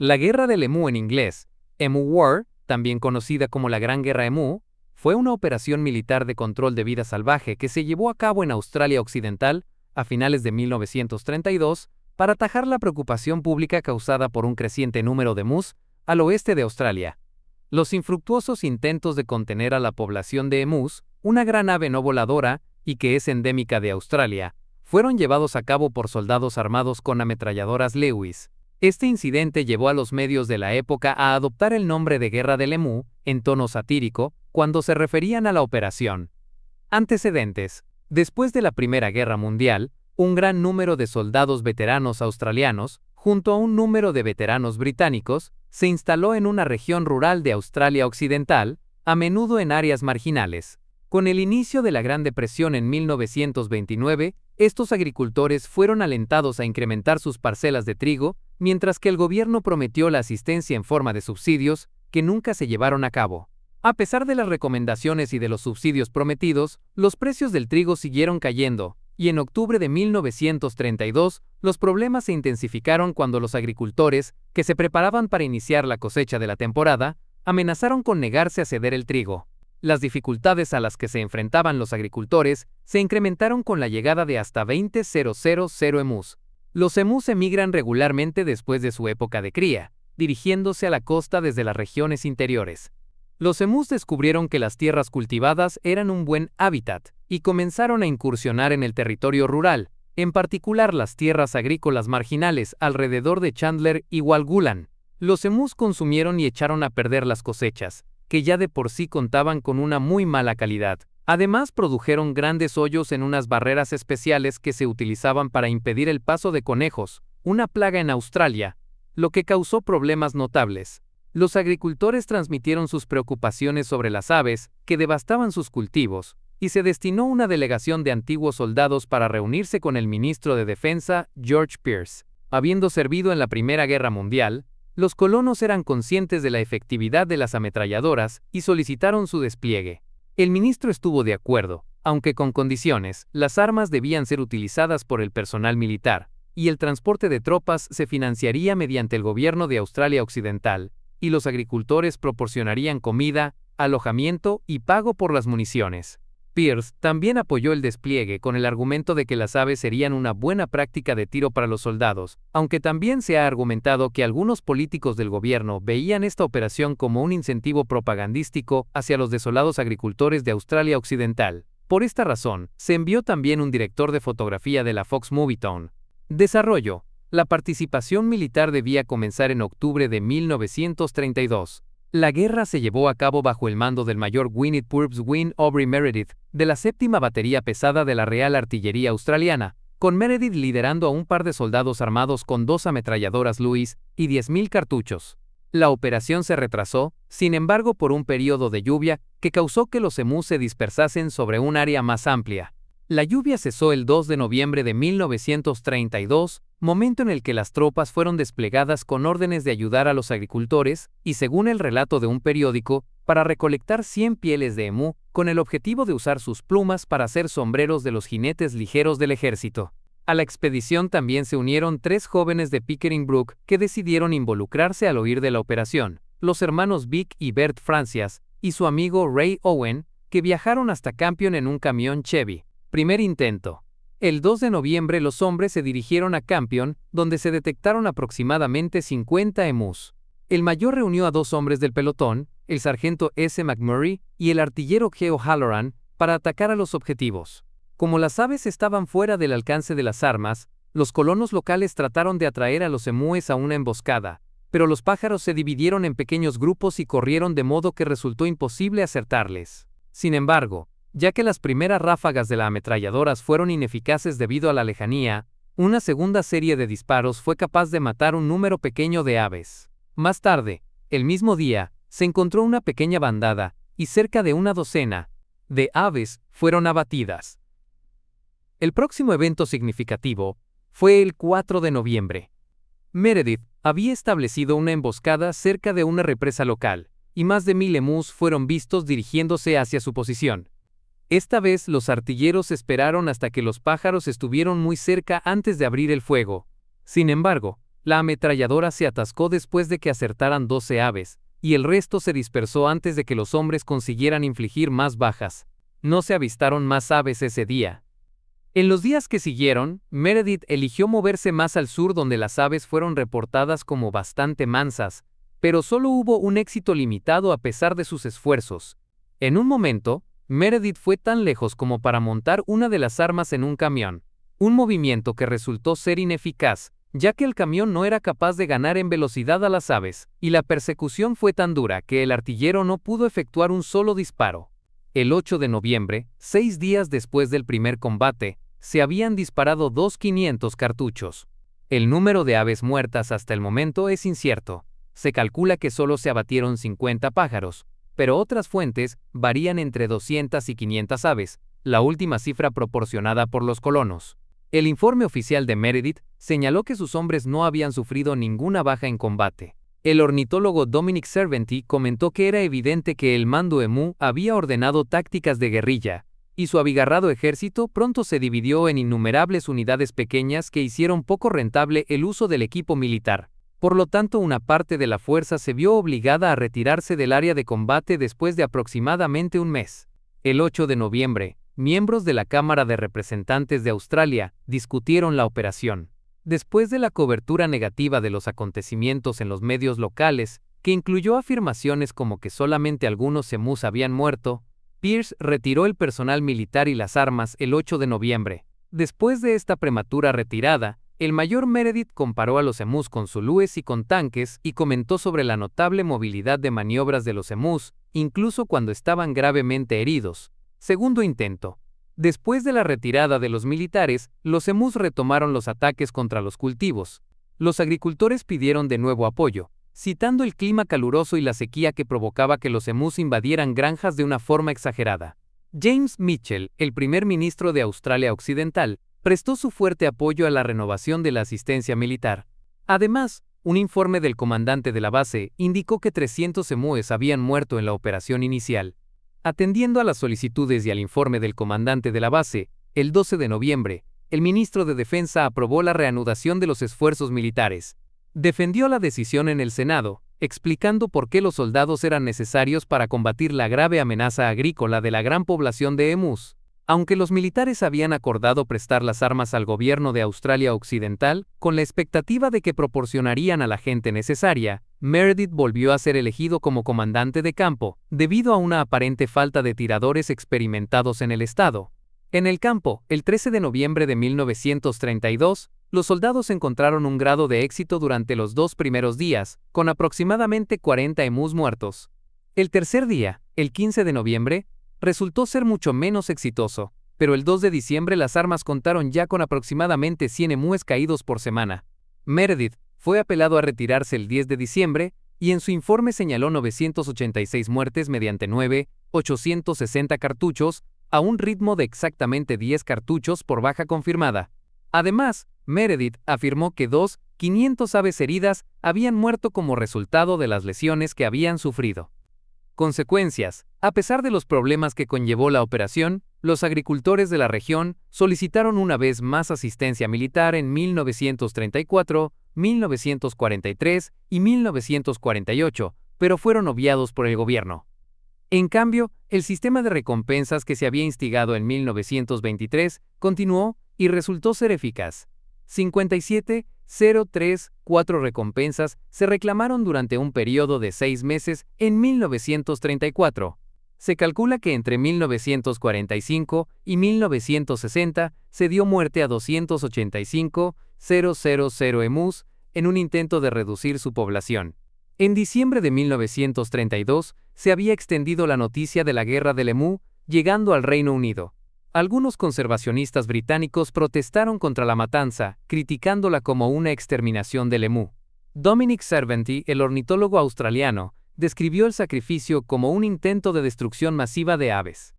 La Guerra del Emú en inglés, Emu War, también conocida como la Gran Guerra Emú, fue una operación militar de control de vida salvaje que se llevó a cabo en Australia Occidental a finales de 1932 para atajar la preocupación pública causada por un creciente número de emus al oeste de Australia. Los infructuosos intentos de contener a la población de emus, una gran ave no voladora y que es endémica de Australia, fueron llevados a cabo por soldados armados con ametralladoras Lewis. Este incidente llevó a los medios de la época a adoptar el nombre de Guerra del Emú, en tono satírico, cuando se referían a la operación. Antecedentes. Después de la Primera Guerra Mundial, un gran número de soldados veteranos australianos, junto a un número de veteranos británicos, se instaló en una región rural de Australia Occidental, a menudo en áreas marginales. Con el inicio de la Gran Depresión en 1929, estos agricultores fueron alentados a incrementar sus parcelas de trigo, mientras que el gobierno prometió la asistencia en forma de subsidios, que nunca se llevaron a cabo. A pesar de las recomendaciones y de los subsidios prometidos, los precios del trigo siguieron cayendo, y en octubre de 1932, los problemas se intensificaron cuando los agricultores, que se preparaban para iniciar la cosecha de la temporada, amenazaron con negarse a ceder el trigo. Las dificultades a las que se enfrentaban los agricultores se incrementaron con la llegada de hasta 20.000 emus. Los emus emigran regularmente después de su época de cría, dirigiéndose a la costa desde las regiones interiores. Los emus descubrieron que las tierras cultivadas eran un buen hábitat y comenzaron a incursionar en el territorio rural, en particular las tierras agrícolas marginales alrededor de Chandler y Walgulan. Los emus consumieron y echaron a perder las cosechas, que ya de por sí contaban con una muy mala calidad. Además, produjeron grandes hoyos en unas barreras especiales que se utilizaban para impedir el paso de conejos, una plaga en Australia, lo que causó problemas notables. Los agricultores transmitieron sus preocupaciones sobre las aves, que devastaban sus cultivos, y se destinó una delegación de antiguos soldados para reunirse con el ministro de Defensa, George Pearce. Habiendo servido en la Primera Guerra Mundial, los colonos eran conscientes de la efectividad de las ametralladoras y solicitaron su despliegue. El ministro estuvo de acuerdo, aunque con condiciones. Las armas debían ser utilizadas por el personal militar, y el transporte de tropas se financiaría mediante el gobierno de Australia Occidental, y los agricultores proporcionarían comida, alojamiento y pago por las municiones. Pearce también apoyó el despliegue con el argumento de que las aves serían una buena práctica de tiro para los soldados, aunque también se ha argumentado que algunos políticos del gobierno veían esta operación como un incentivo propagandístico hacia los desolados agricultores de Australia Occidental. Por esta razón, se envió también un director de fotografía de la Fox Movietone. Desarrollo. La participación militar debía comenzar en octubre de 1932. La guerra se llevó a cabo bajo el mando del mayor Gwyneth Purves Wyn Aubrey Meredith, de la 7ª Batería Pesada de la Real Artillería Australiana, con Meredith liderando a un par de soldados armados con 2 ametralladoras Lewis y 10.000 cartuchos. La operación se retrasó, sin embargo, por un periodo de lluvia que causó que los emus se dispersasen sobre un área más amplia. La lluvia cesó el 2 de noviembre de 1932, momento en el que las tropas fueron desplegadas con órdenes de ayudar a los agricultores, y según el relato de un periódico, para recolectar 100 pieles de emú, con el objetivo de usar sus plumas para hacer sombreros de los jinetes ligeros del ejército. A la expedición también se unieron 3 jóvenes de Pickering Brook que decidieron involucrarse al oír de la operación, los hermanos Vic y Bert Francias, y su amigo Ray Owen, que viajaron hasta Campion en un camión Chevy. Primer intento. El 2 de noviembre los hombres se dirigieron a Campion, donde se detectaron aproximadamente 50 emus. El mayor reunió a 2 hombres del pelotón, el sargento S. McMurray y el artillero G. O'Halloran, para atacar a los objetivos. Como las aves estaban fuera del alcance de las armas, los colonos locales trataron de atraer a los emúes a una emboscada, pero los pájaros se dividieron en pequeños grupos y corrieron de modo que resultó imposible acertarles. Sin embargo, ya que las primeras ráfagas de las ametralladoras fueron ineficaces debido a la lejanía, una segunda serie de disparos fue capaz de matar un número pequeño de aves. Más tarde, el mismo día, se encontró una pequeña bandada, y cerca de una docena de aves fueron abatidas. El próximo evento significativo fue el 4 de noviembre. Meredith había establecido una emboscada cerca de una represa local, y más de 1000 emus fueron vistos dirigiéndose hacia su posición. Esta vez los artilleros esperaron hasta que los pájaros estuvieron muy cerca antes de abrir el fuego. Sin embargo, La ametralladora se atascó después de que acertaran 12 aves, y el resto se dispersó antes de que los hombres consiguieran infligir más bajas. No se avistaron más aves ese día. En los días que siguieron, Meredith eligió moverse más al sur donde las aves fueron reportadas como bastante mansas, pero solo hubo un éxito limitado a pesar de sus esfuerzos. En un momento, Meredith fue tan lejos como para montar una de las armas en un camión, un movimiento que resultó ser ineficaz, ya que el camión no era capaz de ganar en velocidad a las aves, y la persecución fue tan dura que el artillero no pudo efectuar un solo disparo. El 8 de noviembre, 6 días después del primer combate, se habían disparado 2.500 cartuchos. El número de aves muertas hasta el momento es incierto. Se calcula que solo se abatieron 50 pájaros, pero otras fuentes varían entre 200 y 500 aves, la última cifra proporcionada por los colonos. El informe oficial de Meredith señaló que sus hombres no habían sufrido ninguna baja en combate. El ornitólogo Dominic Serventi comentó que era evidente que el mando Emu había ordenado tácticas de guerrilla, y su abigarrado ejército pronto se dividió en innumerables unidades pequeñas que hicieron poco rentable el uso del equipo militar. Por lo tanto, una parte de la fuerza se vio obligada a retirarse del área de combate después de aproximadamente un mes. El 8 de noviembre, miembros de la Cámara de Representantes de Australia discutieron la operación. Después de la cobertura negativa de los acontecimientos en los medios locales, que incluyó afirmaciones como que solamente algunos emus habían muerto, Pearce retiró el personal militar y las armas el 8 de noviembre. Después de esta prematura retirada, el mayor Meredith comparó a los emus con zulúes y con tanques y comentó sobre la notable movilidad de maniobras de los emus, incluso cuando estaban gravemente heridos. Segundo intento. Después de la retirada de los militares, los emus retomaron los ataques contra los cultivos. Los agricultores pidieron de nuevo apoyo, citando el clima caluroso y la sequía que provocaba que los emus invadieran granjas de una forma exagerada. James Mitchell, el primer ministro de Australia Occidental, prestó su fuerte apoyo a la renovación de la asistencia militar. Además, un informe del comandante de la base indicó que 300 emúes habían muerto en la operación inicial. Atendiendo a las solicitudes y al informe del comandante de la base, el 12 de noviembre, el ministro de Defensa aprobó la reanudación de los esfuerzos militares. Defendió la decisión en el Senado, explicando por qué los soldados eran necesarios para combatir la grave amenaza agrícola de la gran población de emus. Aunque los militares habían acordado prestar las armas al gobierno de Australia Occidental, con la expectativa de que proporcionarían a la gente necesaria, Meredith volvió a ser elegido como comandante de campo, debido a una aparente falta de tiradores experimentados en el estado. En el campo, el 13 de noviembre de 1932, los soldados encontraron un grado de éxito durante los 2 primeros días, con aproximadamente 40 emus muertos. El tercer día, el 15 de noviembre, resultó ser mucho menos exitoso, pero el 2 de diciembre las armas contaron ya con aproximadamente 100 emúes caídos por semana. Meredith fue apelado a retirarse el 10 de diciembre, y en su informe señaló 986 muertes mediante 860 cartuchos, a un ritmo de exactamente 10 cartuchos por baja confirmada. Además, Meredith afirmó que 500 aves heridas habían muerto como resultado de las lesiones que habían sufrido. Consecuencias. A pesar de los problemas que conllevó la operación, los agricultores de la región solicitaron una vez más asistencia militar en 1934, 1943 y 1948, pero fueron obviados por el gobierno. En cambio, el sistema de recompensas que se había instigado en 1923 continuó y resultó ser eficaz. 57.034 recompensas se reclamaron durante un periodo de 6 meses en 1934. Se calcula que entre 1945 y 1960 se dio muerte a 285.000 emus en un intento de reducir su población. En diciembre de 1932 se había extendido la noticia de la guerra del emú, llegando al Reino Unido. Algunos conservacionistas británicos protestaron contra la matanza, criticándola como una exterminación del emú. Dominic Serventi, el ornitólogo australiano, describió el sacrificio como un intento de destrucción masiva de aves.